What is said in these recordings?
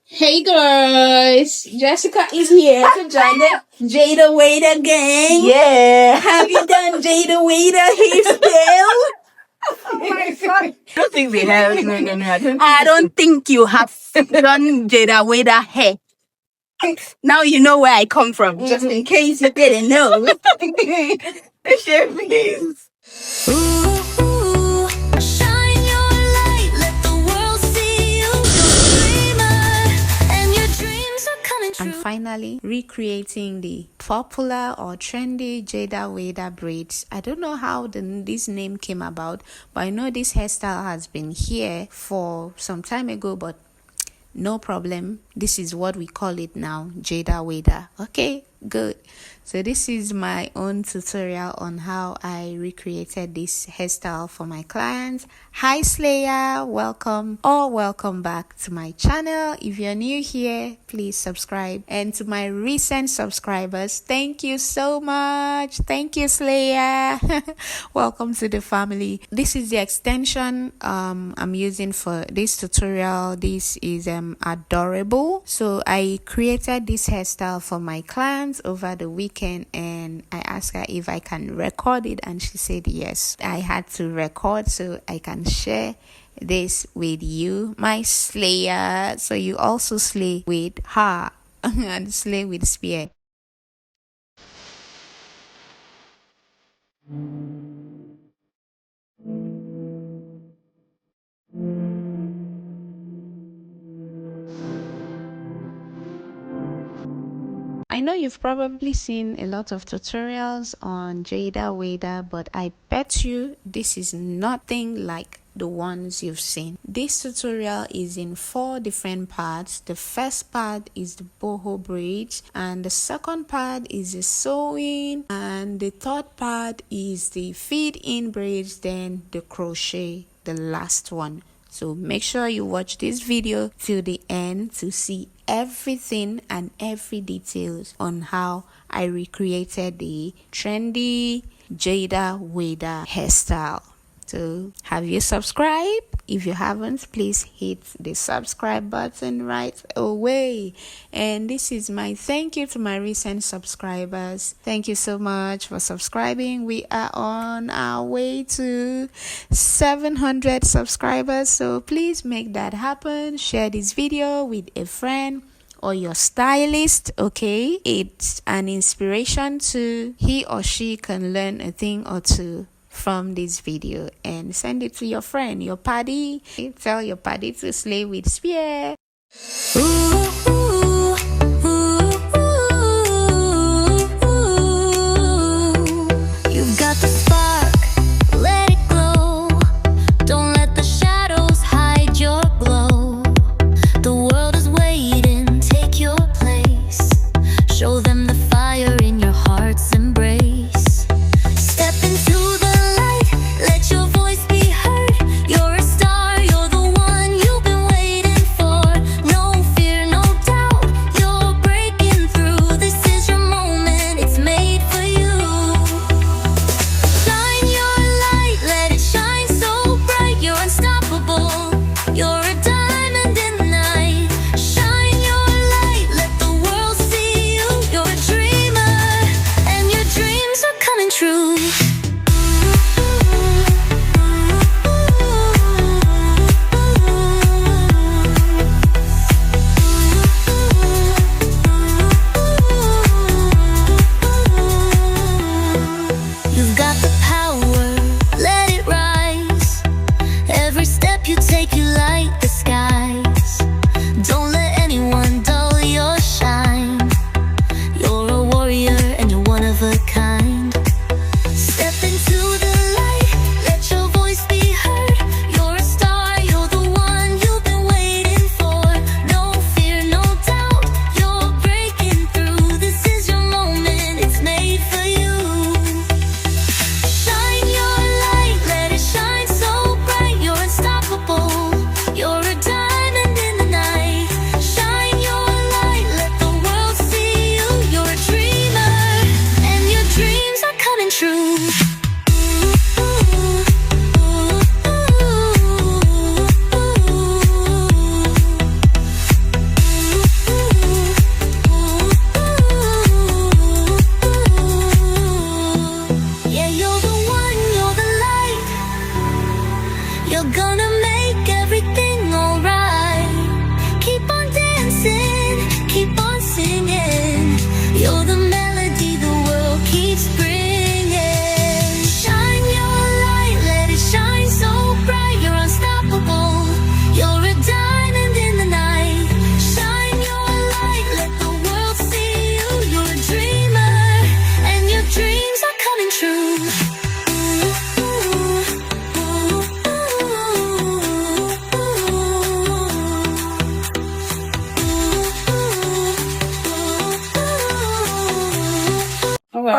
Hey guys, Jessica is here to join the Jada Wada gang. Yeah. Have you done Jada Wada hairstyle? I don't think they have. No, no, no. I don't think you have done Jada Wada hair. Now you know where I come from, just in case you didn't know. Share, please. Shine your light, let the world see you. You're a dreamer, and your dreams are coming true. And finally, recreating the popular or trendy Jada Wada braids. I don't know how this name came about, but I know this hairstyle has been here for some time ago, but no problem. This is what we call it now, Jada Wada. Okay, good. So this is my own tutorial on how I recreated this hairstyle for my clients. Hi Slayer, welcome or welcome back to my channel. If you're new here, please subscribe. And to my recent subscribers, thank you so much. Thank you Slayer. Welcome to the family. This is the extension I'm using for this tutorial. This is adorable. So I created this hairstyle for my clients over the weekend, and I asked her if I can record it, and she said yes. I had to record so I can share this with you, my slayer, so you also slay with her and slay with spear. I know you've probably seen a lot of tutorials on Jada Wada, but I bet you this is nothing like the ones you've seen. This tutorial is in 4 different parts. The first part is the boho braids, and the second part is the sewing, and the third part is the feed in braids, then the crochet, the last one. So make sure you watch this video till the end to see everything and every details on how I recreated the trendy Jada Wada hairstyle. So have you subscribed? If you haven't, please hit the subscribe button right away. And this is my thank you to my recent subscribers. Thank you so much for subscribing. We are on our way to 700 subscribers, so please make that happen. Share this video with a friend or your stylist. Okay, it's an inspiration to he or she can learn a thing or two from this video, and send it to your friend, your paddy. Tell your paddy to slay with spear. You've got the spark, let it glow. Don't let the shadows hide your glow. The world is waiting, take your place. Show them the fire in your heart's embrace. Step into the light, let your voice be heard. You're a star, you're the one you've been waiting for.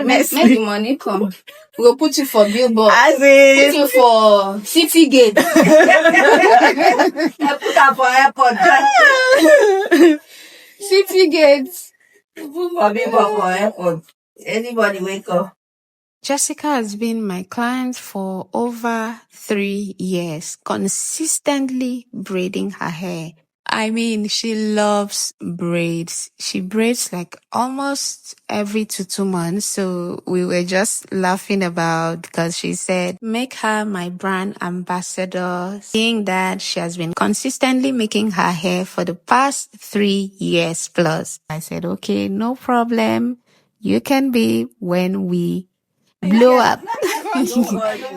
Honestly. Make the money come. We'll put you for billboard. As Put in, you for city gate. I put her for airport. City gate. Put for people for airport. Anybody wake up. Jessica has been my client for over 3 years, consistently braiding her hair. I mean, she loves braids. She braids like almost every 2 months. So we were just laughing about because she said, make her my brand ambassador. Seeing that she has been consistently making her hair for the past 3 years plus. I said, okay, no problem. You can be when we blow up.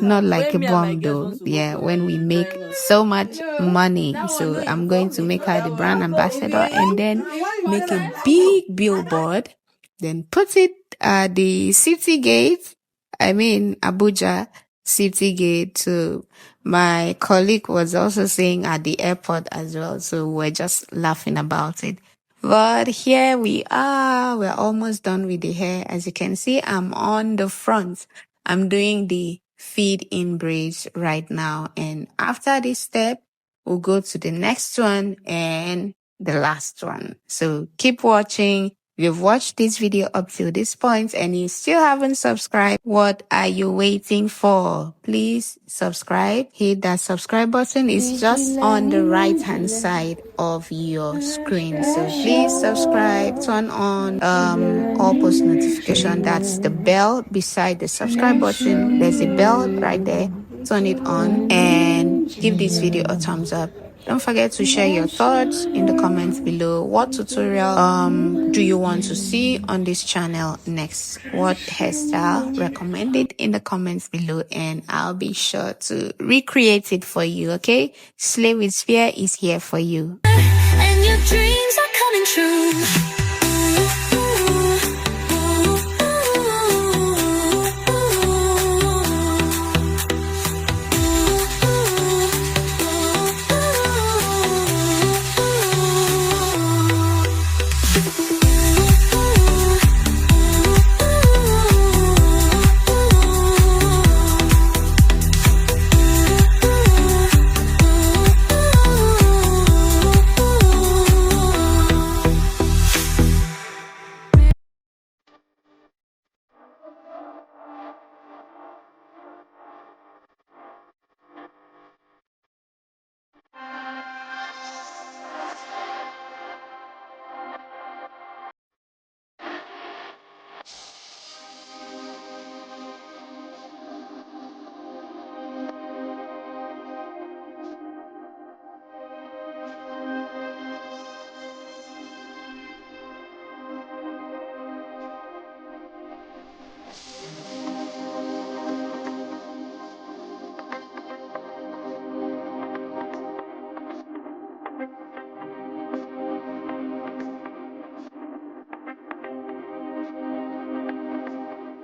Not like a bomb though. Yeah, when we make so much money. So I'm going to make her the brand ambassador and then make a big billboard, then put it at the city gate. I mean, Abuja city gate too. My colleague was also saying at the airport as well. So we're just laughing about it. But here we are. We're almost done with the hair. As you can see, I'm on the front. I'm doing the feed in braids right now. And after this step, we'll go to the next one and the last one. So keep watching. If you've watched this video up till this point and you still haven't subscribed, what are you waiting for? Please subscribe. Hit that subscribe button. It's just on the right hand side of your screen. So please subscribe, turn on all post notification. That's the bell beside the subscribe button. There's a bell right there. Turn it on and give this video a thumbs up. Don't forget to share your thoughts in the comments below. What tutorial do you want to see on this channel next? What hairstyle? Recommend it in the comments below and I'll be sure to recreate it for you, okay? Slay with Spear is here for you. And your dreams are coming true.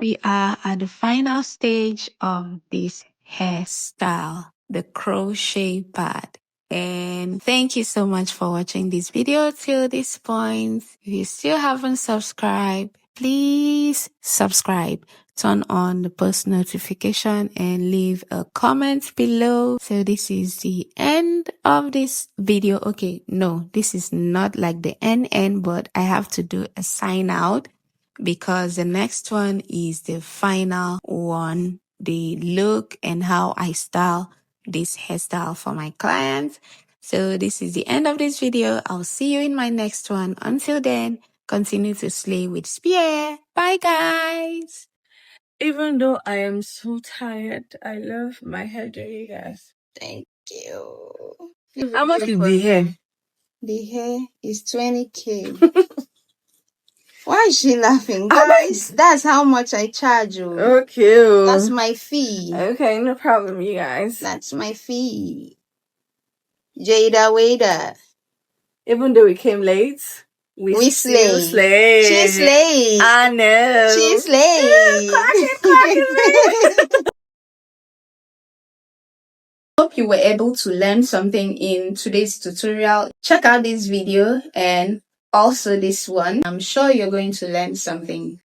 We are at the final stage of this hairstyle, the crochet part. And thank you so much for watching this video till this point. If you still haven't subscribed, please subscribe. Turn on the post notification and leave a comment below. So this is the end of this video. Okay, no, this is not like the end, but I have to do a sign out, because the next one is the final one, the look and how I style this hairstyle for my clients. So this is the end of this video. I'll see you in my next one. Until then, continue to slay with Spear. Bye guys. Even though I am so tired, I love my hair, you guys. Thank you. How much is the hair? The hair is 20K. Why is she laughing? Guys, that's how much I charge you. Okay. That's my fee. Okay, no problem, you guys. That's my fee. Jada Wada. Even though we came late, we still slay. She slayed. I know. She slayed. Hope you were able to learn something in today's tutorial. Check out this video and also this one. I'm sure you're going to learn something.